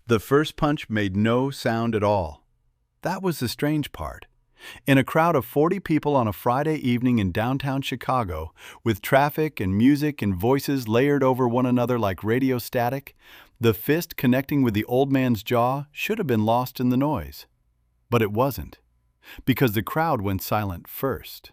The first punch made no sound at all. That was the strange part. In a crowd of 40 people on a Friday evening in downtown Chicago, with traffic and music and voices layered over one another like radio static, the fist connecting with the old man's jaw should have been lost in the noise. But it wasn't, because the crowd went silent first.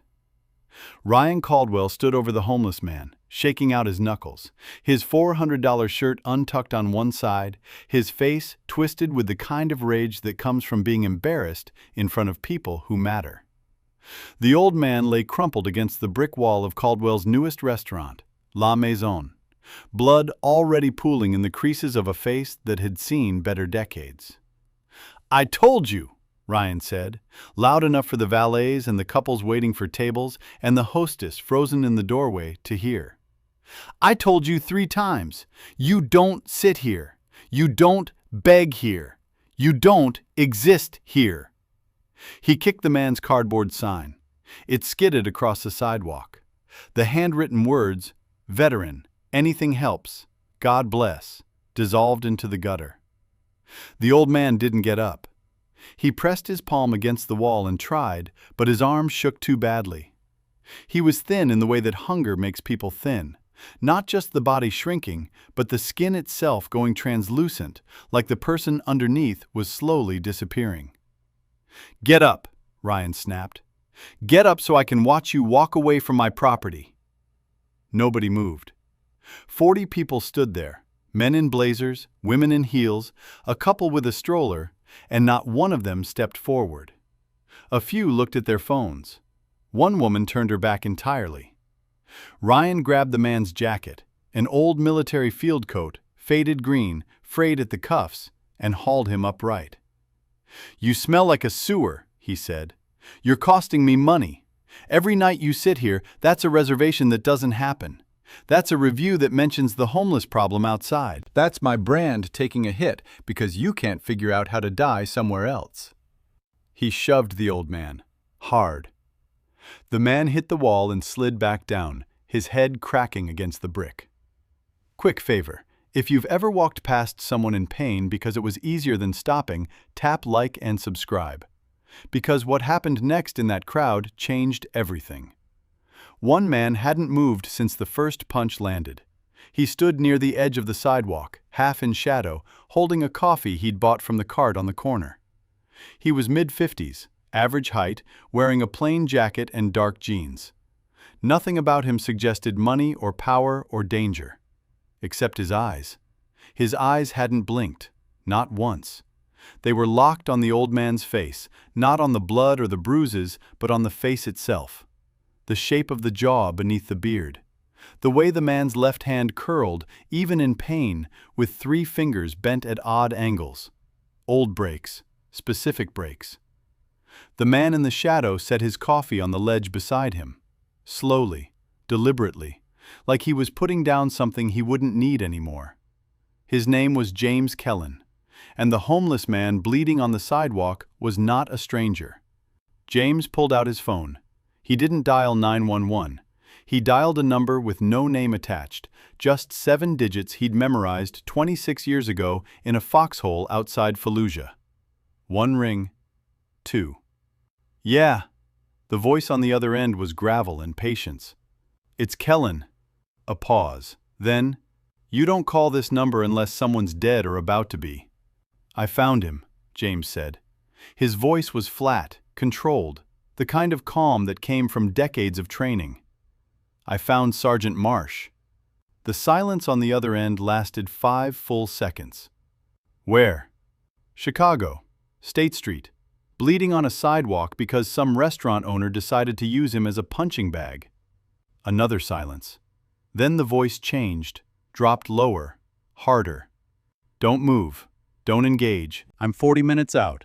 Ryan Caldwell stood over the homeless man, shaking out his knuckles, his $400 shirt untucked on one side, his face twisted with the kind of rage that comes from being embarrassed in front of people who matter. The old man lay crumpled against the brick wall of Caldwell's newest restaurant, La Maison, blood already pooling in the creases of a face that had seen better decades. "I told you!" Ryan said, loud enough for the valets and the couples waiting for tables and the hostess frozen in the doorway to hear. "I told you 3 times. You don't sit here. You don't beg here. You don't exist here." He kicked the man's cardboard sign. It skidded across the sidewalk. The handwritten words, "Veteran, anything helps, God bless," dissolved into the gutter. The old man didn't get up. He pressed his palm against the wall and tried, but his arm shook too badly. He was thin in the way that hunger makes people thin, not just the body shrinking, but the skin itself going translucent, like the person underneath was slowly disappearing. "Get up," Ryan snapped. "Get up so I can watch you walk away from my property." Nobody moved. 40 people stood there, men in blazers, women in heels, a couple with a stroller, and not one of them stepped forward. A few looked at their phones. One woman turned her back entirely. Ryan grabbed the man's jacket, an old military field coat, faded green, frayed at the cuffs, and hauled him upright. "You smell like a sewer," he said. "You're costing me money. Every night you sit here, that's a reservation that doesn't happen. That's a review that mentions the homeless problem outside. That's my brand taking a hit because you can't figure out how to die somewhere else." He shoved the old man, hard. The man hit the wall and slid back down, his head cracking against the brick. Quick favor, if you've ever walked past someone in pain because it was easier than stopping, tap like and subscribe. Because what happened next in that crowd changed everything. One man hadn't moved since the first punch landed. He stood near the edge of the sidewalk, half in shadow, holding a coffee he'd bought from the cart on the corner. He was mid-50s, average height, wearing a plain jacket and dark jeans. Nothing about him suggested money or power or danger. Except his eyes. His eyes hadn't blinked, not once. They were locked on the old man's face, not on the blood or the bruises, but on the face itself. The shape of the jaw beneath the beard. The way the man's left hand curled, even in pain, with 3 fingers bent at odd angles. Old breaks, specific breaks. The man in the shadow set his coffee on the ledge beside him. Slowly, deliberately, like he was putting down something he wouldn't need anymore. His name was James Kellen, and the homeless man bleeding on the sidewalk was not a stranger. James pulled out his phone. He didn't dial 911. He dialed a number with no name attached, just 7 digits he'd memorized 26 years ago in a foxhole outside Fallujah. 1 ring, 2. "Yeah." The voice on the other end was gravel and patience. "It's Kellen." A pause. Then, "You don't call this number unless someone's dead or about to be." "I found him," James said. His voice was flat, controlled, the kind of calm that came from decades of training. "I found Sergeant Marsh." The silence on the other end lasted 5 full seconds. "Where?" "Chicago, State Street, bleeding on a sidewalk because some restaurant owner decided to use him as a punching bag." Another silence. Then the voice changed, dropped lower, harder. "Don't move. Don't engage. I'm 40 minutes out."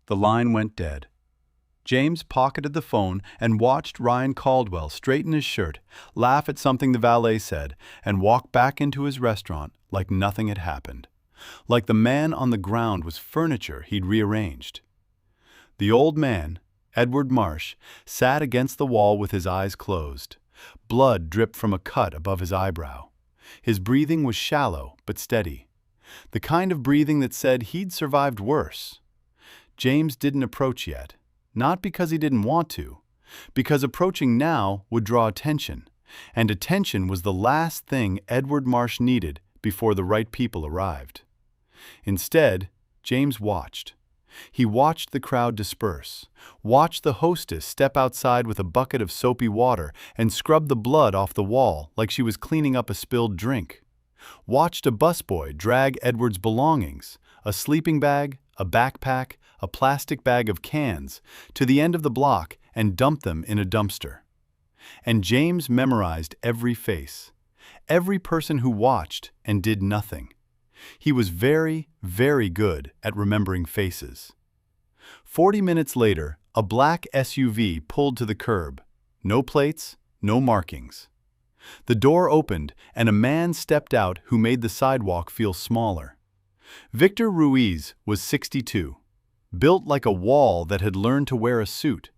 The line went dead. James pocketed the phone and watched Ryan Caldwell straighten his shirt, laugh at something the valet said, and walk back into his restaurant like nothing had happened. Like the man on the ground was furniture he'd rearranged. The old man, Edward Marsh, sat against the wall with his eyes closed. Blood dripped from a cut above his eyebrow. His breathing was shallow but steady. the kind of breathing that said he'd survived worse. James didn't approach yet, not because he didn't want to, because approaching now would draw attention, and attention was the last thing Edward Marsh needed before the right people arrived. Instead, James watched. He watched the crowd disperse, watched the hostess step outside with a bucket of soapy water and scrub the blood off the wall like she was cleaning up a spilled drink. Watched a busboy drag Edward's belongings, a sleeping bag, a backpack, a plastic bag of cans, to the end of the block and dump them in a dumpster. And James memorized every face, every person who watched and did nothing. He was very, very good at remembering faces. 40 minutes later, a black SUV pulled to the curb. No plates, no markings. The door opened, and a man stepped out who made the sidewalk feel smaller. Victor Ruiz was 62, built like a wall that had learned to wear a suit.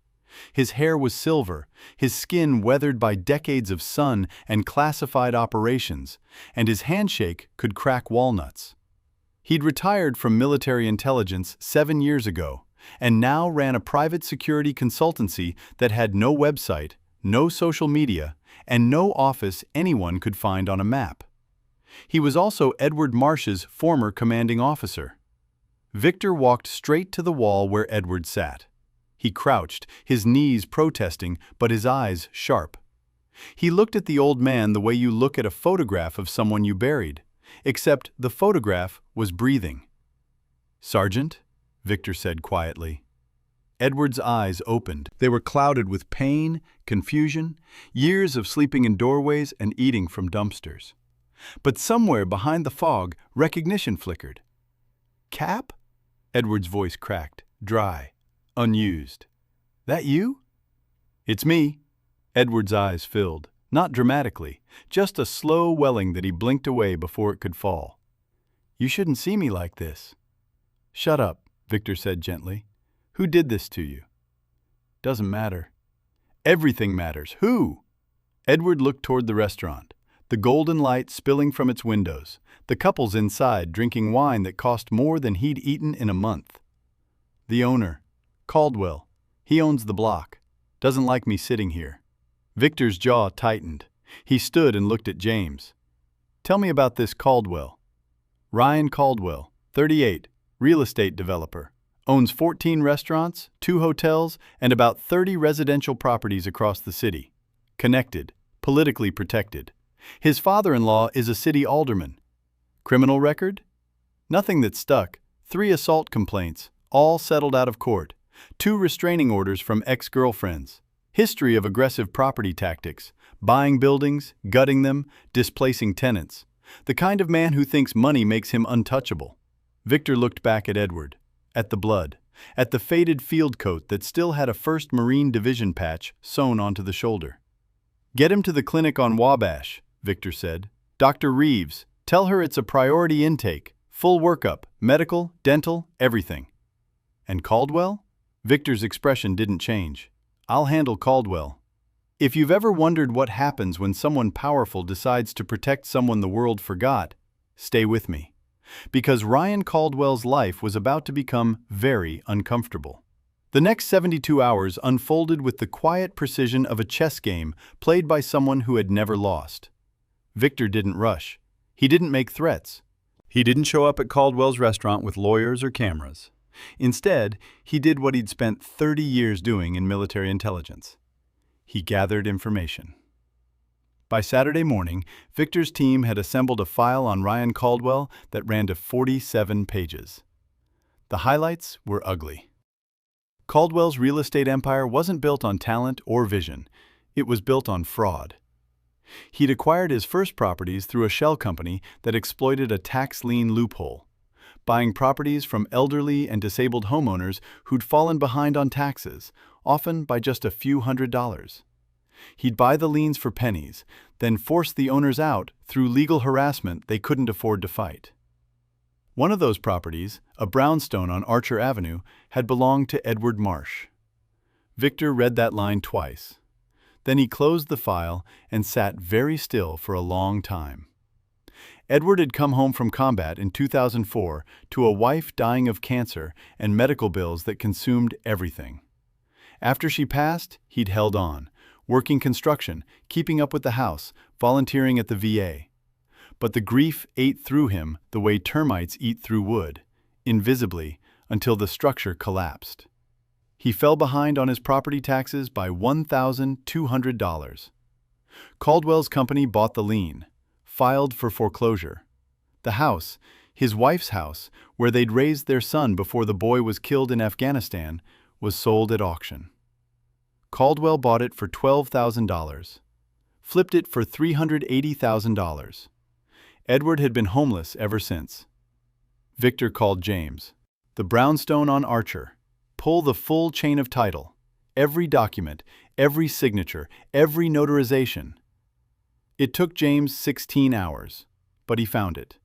His hair was silver, his skin weathered by decades of sun and classified operations, and his handshake could crack walnuts. He'd retired from military intelligence 7 years ago, and now ran a private security consultancy that had no website, no social media, and no office anyone could find on a map. He was also Edward Marsh's former commanding officer. Victor walked straight to the wall where Edward sat. He crouched, his knees protesting, but his eyes sharp. He looked at the old man the way you look at a photograph of someone you buried, except the photograph was breathing. "Sergeant," Victor said quietly. Edward's eyes opened. They were clouded with pain, confusion, years of sleeping in doorways and eating from dumpsters. But somewhere behind the fog, recognition flickered. "Cap?" Edward's voice cracked, dry, unused. "That you?" "It's me." Edward's eyes filled, not dramatically, just a slow welling that he blinked away before it could fall. "You shouldn't see me like this." "Shut up," Victor said gently. "Who did this to you?" "Doesn't matter." "Everything matters. Who?" Edward looked toward the restaurant, the golden light spilling from its windows, the couples inside drinking wine that cost more than he'd eaten in a month. "The owner. Caldwell. He owns the block. Doesn't like me sitting here." Victor's jaw tightened. He stood and looked at James. "Tell me about this Caldwell." "Ryan Caldwell, 38, real estate developer. Owns 14 restaurants, 2 hotels, and about 30 residential properties across the city. Connected, politically protected. His father-in-law is a city alderman. Criminal record? Nothing that stuck. 3 assault complaints, all settled out of court. 2 restraining orders from ex-girlfriends. History of aggressive property tactics, buying buildings, gutting them, displacing tenants. The kind of man who thinks money makes him untouchable." Victor looked back at Edward, at the blood, at the faded field coat that still had a 1st Marine Division patch sewn onto the shoulder. "Get him to the clinic on Wabash," Victor said. "Dr. Reeves, tell her it's a priority intake, full workup, medical, dental, everything." "And Caldwell?" Victor's expression didn't change. "I'll handle Caldwell." If you've ever wondered what happens when someone powerful decides to protect someone the world forgot, stay with me. Because Ryan Caldwell's life was about to become very uncomfortable. The next 72 hours unfolded with the quiet precision of a chess game played by someone who had never lost. Victor didn't rush. He didn't make threats. He didn't show up at Caldwell's restaurant with lawyers or cameras. Instead, he did what he'd spent 30 years doing in military intelligence. He gathered information. By Saturday morning, Victor's team had assembled a file on Ryan Caldwell that ran to 47 pages. The highlights were ugly. Caldwell's real estate empire wasn't built on talent or vision. It was built on fraud. He'd acquired his first properties through a shell company that exploited a tax lien loophole, buying properties from elderly and disabled homeowners who'd fallen behind on taxes, often by just a few $100s. He'd buy the liens for pennies, then force the owners out through legal harassment they couldn't afford to fight. One of those properties, a brownstone on Archer Avenue, had belonged to Edward Marsh. Victor read that line twice. Then he closed the file and sat very still for a long time. Edward had come home from combat in 2004 to a wife dying of cancer and medical bills that consumed everything. After she passed, he'd held on, working construction, keeping up with the house, volunteering at the VA. But the grief ate through him the way termites eat through wood, invisibly, until the structure collapsed. He fell behind on his property taxes by $1,200. Caldwell's company bought the lien, filed for foreclosure. The house, his wife's house, where they'd raised their son before the boy was killed in Afghanistan, was sold at auction. Caldwell bought it for $12,000, flipped it for $380,000. Edward had been homeless ever since. Victor called James. The brownstone on Archer. Pull the full chain of title. Every document, every signature, every notarization. It took James 16 hours, but he found it.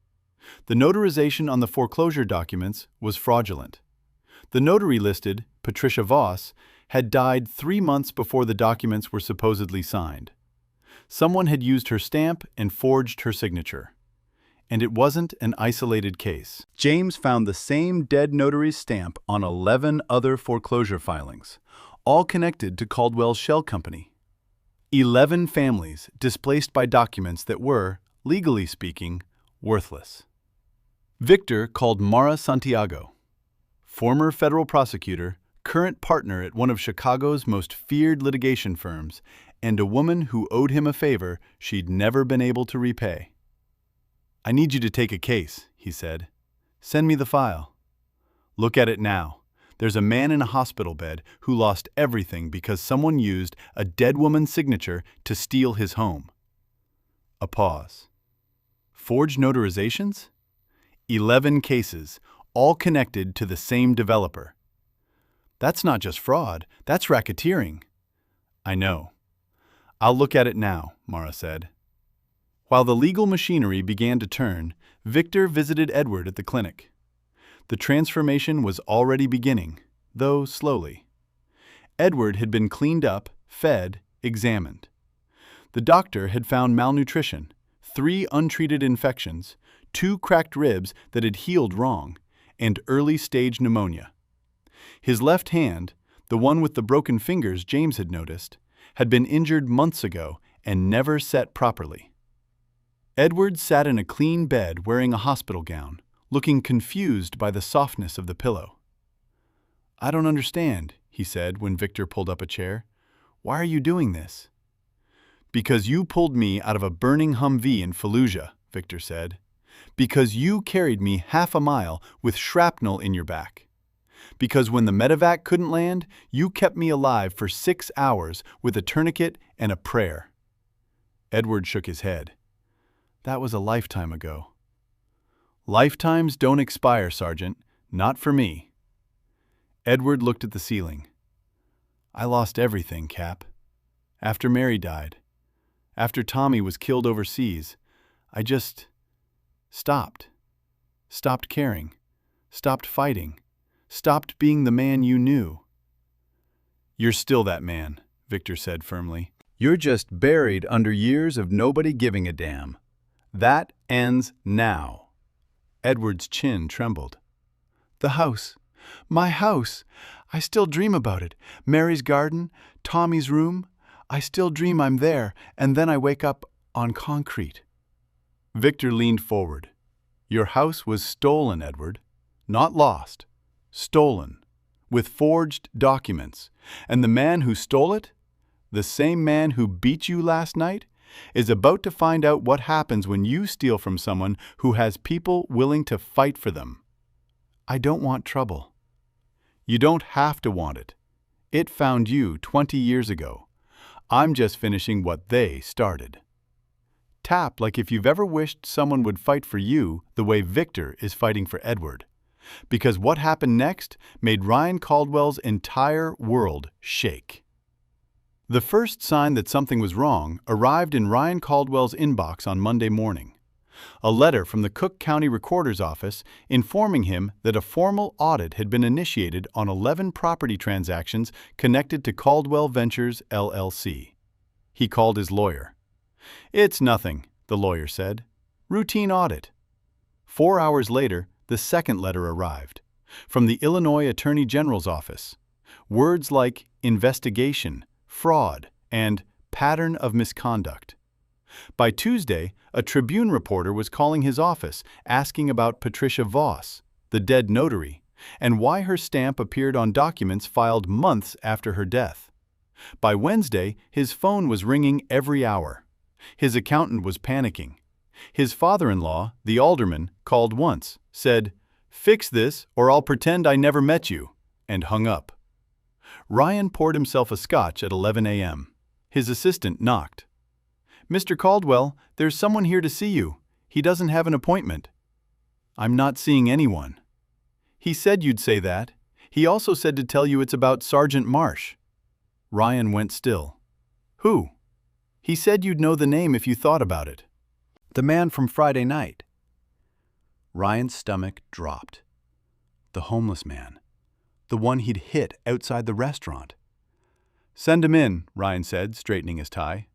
The notarization on the foreclosure documents was fraudulent. The notary listed, Patricia Voss, had died 3 months before the documents were supposedly signed. Someone had used her stamp and forged her signature. And it wasn't an isolated case. James found the same dead notary's stamp on 11 other foreclosure filings, all connected to Caldwell's shell company. 11 families displaced by documents that were, legally speaking, worthless. Victor called Mara Santiago, former federal prosecutor, current partner at one of Chicago's most feared litigation firms, and a woman who owed him a favor she'd never been able to repay. "I need you to take a case," he said. "Send me the file." "Look at it now. There's a man in a hospital bed who lost everything because someone used a dead woman's signature to steal his home." A pause. Forged notarizations? 11 cases, all connected to the same developer. "That's not just fraud, that's racketeering." "I know. I'll look at it now," Mara said. While the legal machinery began to turn, Victor visited Edward at the clinic. The transformation was already beginning, though slowly. Edward had been cleaned up, fed, examined. The doctor had found malnutrition, 3 untreated infections, 2 cracked ribs that had healed wrong, and early-stage pneumonia. His left hand, the one with the broken fingers James had noticed, had been injured months ago and never set properly. Edward sat in a clean bed wearing a hospital gown, looking confused by the softness of the pillow. "I don't understand," he said when Victor pulled up a chair. "Why are you doing this?" "Because you pulled me out of a burning Humvee in Fallujah," Victor said. "Because you carried me half a mile with shrapnel in your back. Because when the medevac couldn't land, you kept me alive for 6 hours with a tourniquet and a prayer." Edward shook his head. "That was a lifetime ago." "Lifetimes don't expire, Sergeant. Not for me." Edward looked at the ceiling. "I lost everything, Cap. After Mary died. After Tommy was killed overseas. I just stopped. Stopped caring. Stopped fighting. Stopped being the man you knew." "You're still that man," Victor said firmly. "You're just buried under years of nobody giving a damn. That ends now." Edward's chin trembled. "The house. My house. I still dream about it. Mary's garden, Tommy's room. I still dream I'm there, and then I wake up on concrete." Victor leaned forward. "Your house was stolen, Edward. Not lost. Stolen. With forged documents. And the man who stole it, the same man who beat you last night, is about to find out what happens when you steal from someone who has people willing to fight for them. I don't want trouble." "You don't have to want it. It found you 20 years ago. I'm just finishing what they started." Tap like if you've ever wished someone would fight for you the way Victor is fighting for Edward. Because what happened next made Ryan Caldwell's entire world shake. The first sign that something was wrong arrived in Ryan Caldwell's inbox on Monday morning. A letter from the Cook County Recorder's Office informing him that a formal audit had been initiated on 11 property transactions connected to Caldwell Ventures, LLC. He called his lawyer. "It's nothing," the lawyer said. Routine audit. 4 hours later, the second letter arrived. From the Illinois Attorney General's office. Words like investigation, fraud, and pattern of misconduct. By Tuesday, a Tribune reporter was calling his office asking about Patricia Voss, the dead notary, and why her stamp appeared on documents filed months after her death. By Wednesday, his phone was ringing every hour. His accountant was panicking. His father-in-law, the alderman, called once, said, "Fix this or I'll pretend I never met you," and hung up. Ryan poured himself a scotch at 11 a.m. His assistant knocked. "Mr. Caldwell, there's someone here to see you. He doesn't have an appointment." "I'm not seeing anyone." "He said you'd say that. He also said to tell you it's about Sergeant Marsh." Ryan went still. "Who?" "He said you'd know the name if you thought about it." "The man from Friday night." Ryan's stomach dropped. The homeless man. The one he'd hit outside the restaurant. "Send him in," Ryan said, straightening his tie.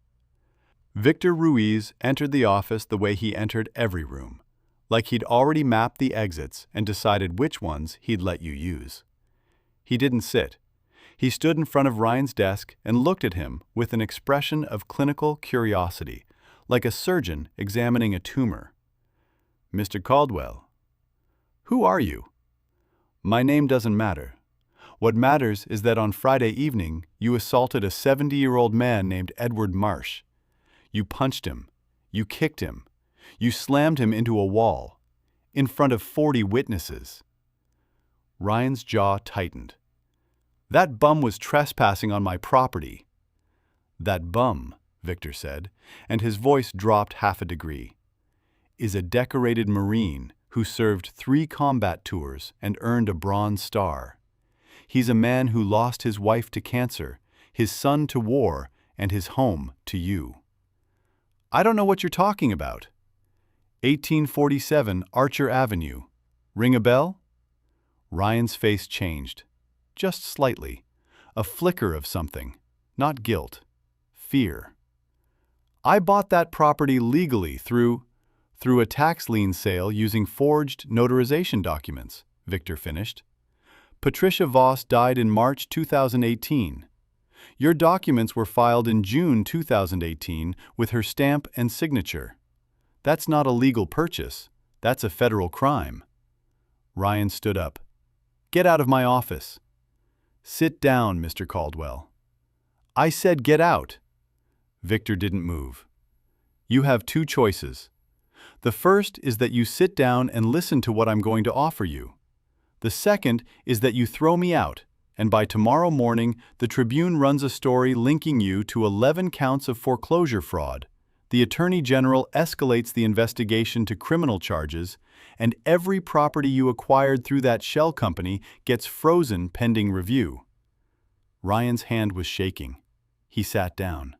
Victor Ruiz entered the office the way he entered every room, like he'd already mapped the exits and decided which ones he'd let you use. He didn't sit. He stood in front of Ryan's desk and looked at him with an expression of clinical curiosity, like a surgeon examining a tumor. "Mr. Caldwell." "Who are you?" "My name doesn't matter. What matters is that on Friday evening you assaulted a 70-year-old man named Edward Marsh. You punched him. You kicked him. You slammed him into a wall. In front of 40 witnesses." Ryan's jaw tightened. "That bum was trespassing on my property." "That bum," Victor said, and his voice dropped half a degree, "is a decorated Marine who served 3 combat tours and earned a Bronze Star. He's a man who lost his wife to cancer, his son to war, and his home to you." "I don't know what you're talking about." 1847 Archer Avenue. Ring a bell?" Ryan's face changed. Just slightly. A flicker of something. Not guilt. Fear. "I bought that property legally through a tax lien sale using forged notarization documents," Victor finished. "Patricia Voss died in March 2018. Your documents were filed in June 2018 with her stamp and signature. That's not a legal purchase. That's a federal crime." Ryan stood up. "Get out of my office." "Sit down, Mr. Caldwell." "I said get out." Victor didn't move. "You have 2 choices. The first is that you sit down and listen to what I'm going to offer you. The second is that you throw me out, and by tomorrow morning the Tribune runs a story linking you to 11 counts of foreclosure fraud. The Attorney General escalates the investigation to criminal charges, and every property you acquired through that shell company gets frozen pending review." Ryan's hand was shaking. He sat down.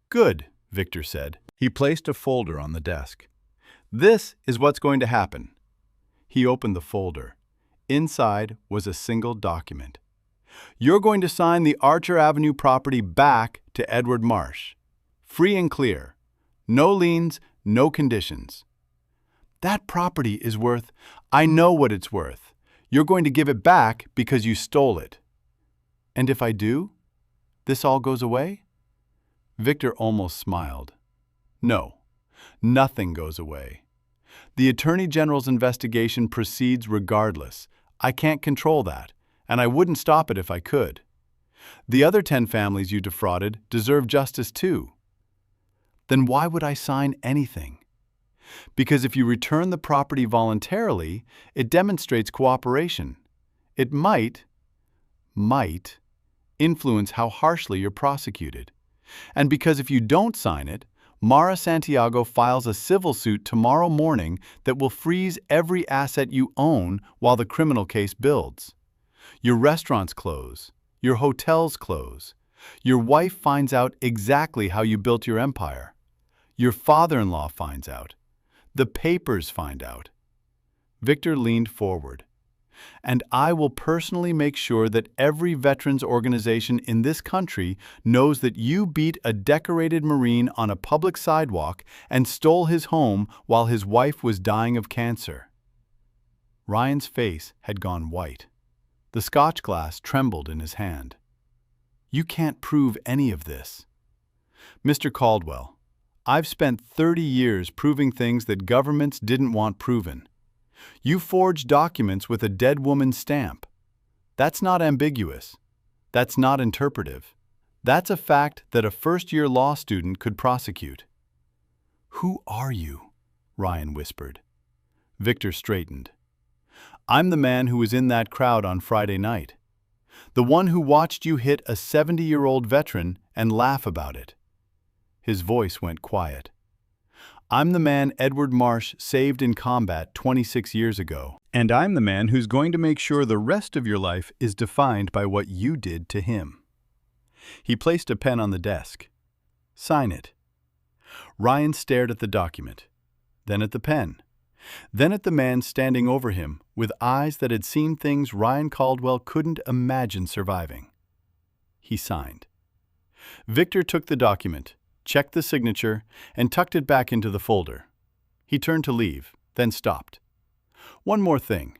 "Good," Victor said. He placed a folder on the desk. "This is what's going to happen." He opened the folder. Inside was a single document. "You're going to sign the Archer Avenue property back to Edward Marsh. Free and clear. No liens, no conditions." "That property is worth—" "I know what it's worth. You're going to give it back because you stole it." "And if I do? This all goes away?" Victor almost smiled. "No, nothing goes away. The Attorney General's investigation proceeds regardless. I can't control that, and I wouldn't stop it if I could. The other 10 families you defrauded deserve justice too." "Then why would I sign anything?" "Because if you return the property voluntarily, it demonstrates cooperation. It might influence how harshly you're prosecuted. And because if you don't sign it, Mara Santiago files a civil suit tomorrow morning that will freeze every asset you own while the criminal case builds. Your restaurants close. Your hotels close. Your wife finds out exactly how you built your empire. Your father-in-law finds out. The papers find out." Victor leaned forward. And I will personally make sure that every veterans organization in this country knows that you beat a decorated Marine on a public sidewalk and stole his home while his wife was dying of cancer." Ryan's face had gone white. The scotch glass trembled in his hand. "You can't prove any of this." "Mr. Caldwell, I've spent 30 years proving things that governments didn't want proven. You forged documents with a dead woman's stamp. That's not ambiguous. That's not interpretive. That's a fact that a first-year law student could prosecute." "Who are you?" Ryan whispered. Victor straightened. "I'm the man who was in that crowd on Friday night. The one who watched you hit a 70-year-old veteran and laugh about it." His voice went quiet. "I'm the man Edward Marsh saved in combat 26 years ago. And I'm the man who's going to make sure the rest of your life is defined by what you did to him." He placed a pen on the desk. "Sign it." Ryan stared at the document, then at the pen, then at the man standing over him with eyes that had seen things Ryan Caldwell couldn't imagine surviving. He signed. Victor took the document, checked the signature, and tucked it back into the folder. He turned to leave, then stopped. "One more thing.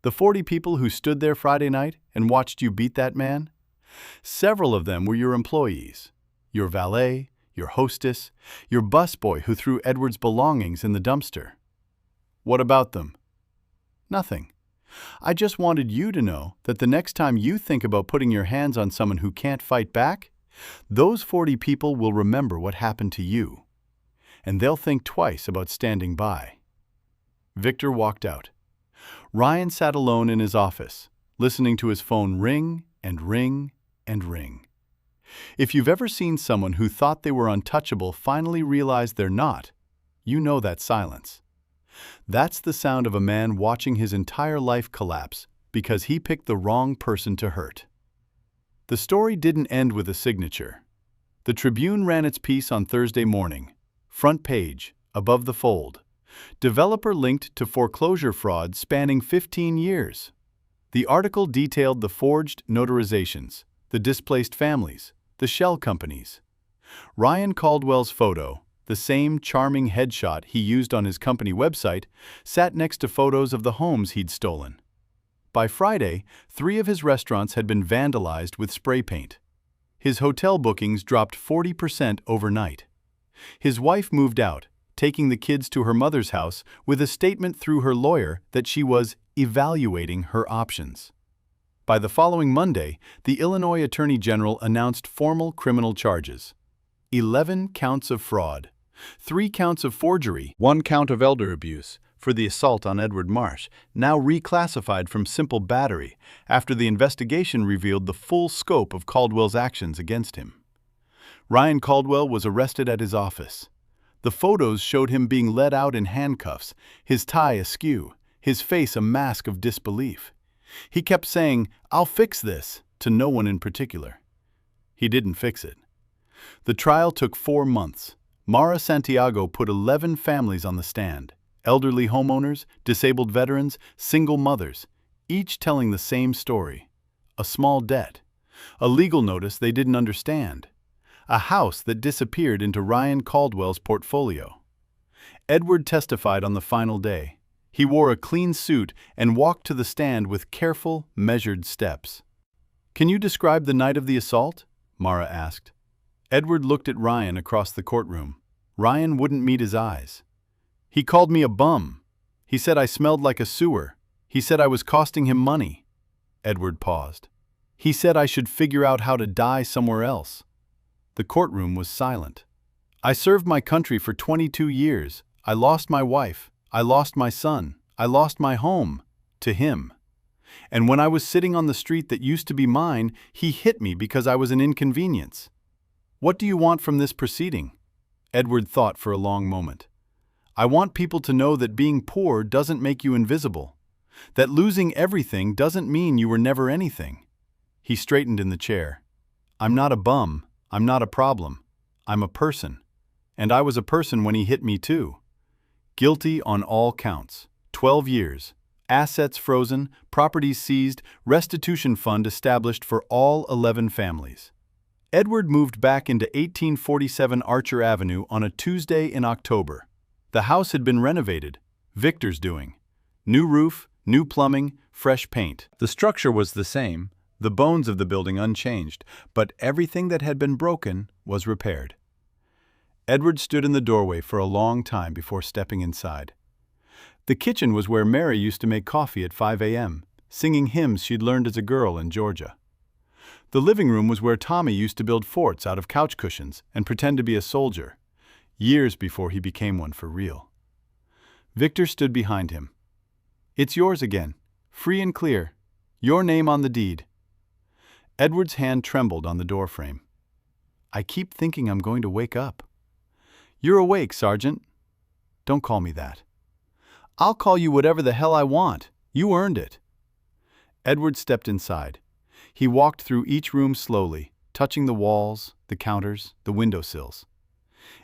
The 40 people who stood there Friday night and watched you beat that man? Several of them were your employees. Your valet, your hostess, your busboy who threw Edward's belongings in the dumpster. What about them?" "Nothing. I just wanted you to know that the next time you think about putting your hands on someone who can't fight back, those 40 people will remember what happened to you, and they'll think twice about standing by." Victor walked out. Ryan sat alone in his office, listening to his phone ring and ring and ring. If you've ever seen someone who thought they were untouchable finally realize they're not, you know that silence. That's the sound of a man watching his entire life collapse because he picked the wrong person to hurt. The story didn't end with a signature. The Tribune ran its piece on Thursday morning. Front page, above the fold. Developer linked to foreclosure fraud spanning 15 years. The article detailed the forged notarizations, the displaced families, the shell companies. Ryan Caldwell's photo, the same charming headshot he used on his company website, sat next to photos of the homes he'd stolen. By Friday, 3 of his restaurants had been vandalized with spray paint. His hotel bookings dropped 40% overnight. His wife moved out, taking the kids to her mother's house with a statement through her lawyer that she was evaluating her options. By the following Monday, the Illinois Attorney General announced formal criminal charges. 11 counts of fraud, 3 counts of forgery, 1 count of elder abuse for the assault on Edward Marsh, now reclassified from simple battery after the investigation revealed the full scope of Caldwell's actions against him. Ryan Caldwell was arrested at his office. The photos showed him being led out in handcuffs, his tie askew, his face a mask of disbelief. He kept saying, "I'll fix this," to no one in particular. He didn't fix it. The trial took 4 months. Mara Santiago put 11 families on the stand. Elderly homeowners, disabled veterans, single mothers, each telling the same story. A small debt, a legal notice they didn't understand, a house that disappeared into Ryan Caldwell's portfolio. Edward testified on the final day. He wore a clean suit and walked to the stand with careful, measured steps. "Can you describe the night of the assault?" Mara asked. Edward looked at Ryan across the courtroom. Ryan wouldn't meet his eyes. "He called me a bum. He said I smelled like a sewer. He said I was costing him money." Edward paused. "He said I should figure out how to die somewhere else." The courtroom was silent. "I served my country for 22 years. I lost my wife. I lost my son. I lost my home. To him. And when I was sitting on the street that used to be mine, he hit me because I was an inconvenience. What do you want from this proceeding?" Edward thought for a long moment. "I want people to know that being poor doesn't make you invisible. That losing everything doesn't mean you were never anything." He straightened in the chair. "I'm not a bum. I'm not a problem. I'm a person. And I was a person when he hit me too. Guilty on all counts. 12 years. Assets frozen, properties seized, restitution fund established for all 11 families. Edward moved back into 1847 Archer Avenue on a Tuesday in October. The house had been renovated, Victor's doing. New roof, new plumbing, fresh paint. The structure was the same, the bones of the building unchanged, but everything that had been broken was repaired. Edward stood in the doorway for a long time before stepping inside. The kitchen was where Mary used to make coffee at 5 a.m., singing hymns she'd learned as a girl in Georgia. The living room was where Tommy used to build forts out of couch cushions and pretend to be a soldier, years before he became one for real. Victor stood behind him. "It's yours again, free and clear, your name on the deed." Edward's hand trembled on the doorframe. "I keep thinking I'm going to wake up." "You're awake, Sergeant." "Don't call me that." "I'll call you whatever the hell I want. You earned it." Edward stepped inside. He walked through each room slowly, touching the walls, the counters, the windowsills.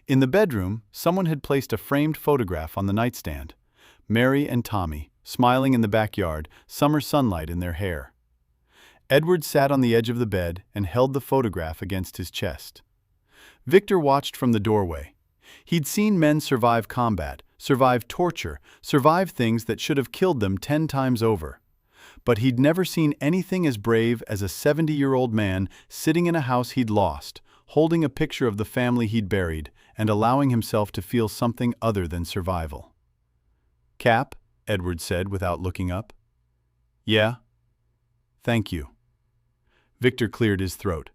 In the bedroom, someone had placed a framed photograph on the nightstand. Mary and Tommy, smiling in the backyard, summer sunlight in their hair. Edward sat on the edge of the bed and held the photograph against his chest. Victor watched from the doorway. He'd seen men survive combat, survive torture, survive things that should have killed them 10 times over. But he'd never seen anything as brave as a 70-year-old man sitting in a house he'd lost, holding a picture of the family he'd buried, and allowing himself to feel something other than survival. "Cap," Edward said without looking up. "Yeah?" "Thank you." Victor cleared his throat.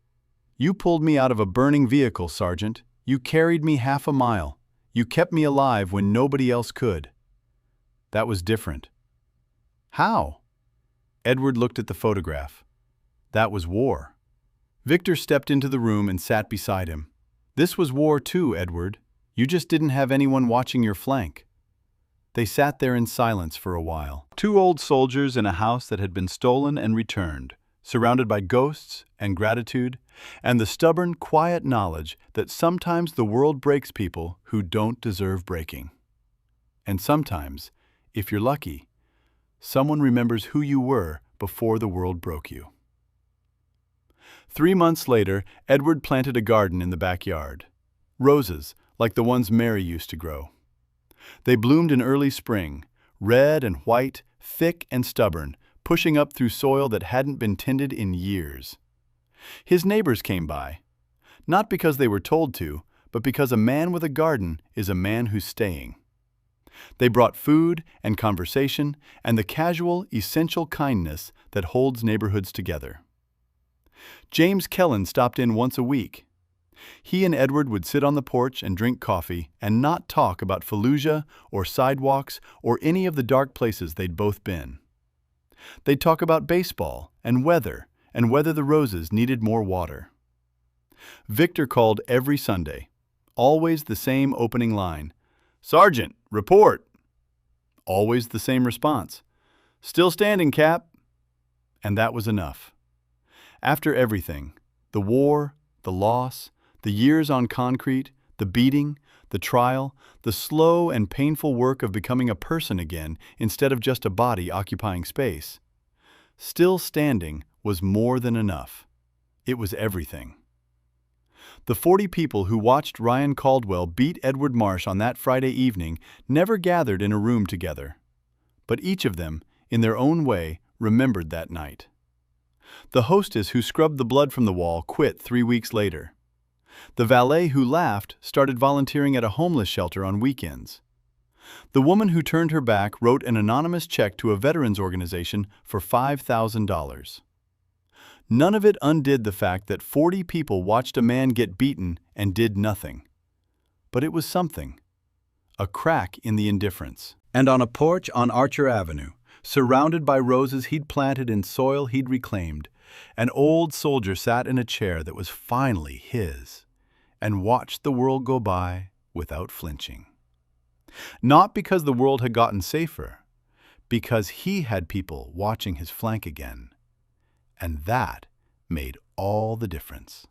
"You pulled me out of a burning vehicle, Sergeant. You carried me half a mile. You kept me alive when nobody else could." "That was different." "How?" Edward looked at the photograph. "That was war." Victor stepped into the room and sat beside him. "This was war too, Edward. You just didn't have anyone watching your flank." They sat there in silence for a while. Two old soldiers in a house that had been stolen and returned, surrounded by ghosts and gratitude, and the stubborn, quiet knowledge that sometimes the world breaks people who don't deserve breaking. And sometimes, if you're lucky, someone remembers who you were before the world broke you. 3 months later, Edward planted a garden in the backyard. Roses, like the ones Mary used to grow. They bloomed in early spring, red and white, thick and stubborn, pushing up through soil that hadn't been tended in years. His neighbors came by, not because they were told to, but because a man with a garden is a man who's staying. They brought food and conversation and the casual, essential kindness that holds neighborhoods together. James Kellen stopped in once a week. He and Edward would sit on the porch and drink coffee and not talk about Fallujah or sidewalks or any of the dark places they'd both been. They'd talk about baseball and whether the roses needed more water. Victor called every Sunday, always the same opening line, "Sergeant, report." Always the same response, "Still standing, Cap." And that was enough. After everything, the war, the loss, the years on concrete, the beating, the trial, the slow and painful work of becoming a person again instead of just a body occupying space, still standing was more than enough. It was everything. The 40 people who watched Ryan Caldwell beat Edward Marsh on that Friday evening never gathered in a room together. But each of them, in their own way, remembered that night. The hostess who scrubbed the blood from the wall quit 3 weeks later. The valet who laughed started volunteering at a homeless shelter on weekends. The woman who turned her back wrote an anonymous check to a veterans organization for $5,000. None of it undid the fact that 40 people watched a man get beaten and did nothing. But it was something. A crack in the indifference. And on a porch on Archer Avenue, surrounded by roses he'd planted in soil he'd reclaimed, an old soldier sat in a chair that was finally his and watched the world go by without flinching. Not because the world had gotten safer, because he had people watching his flank again. And that made all the difference.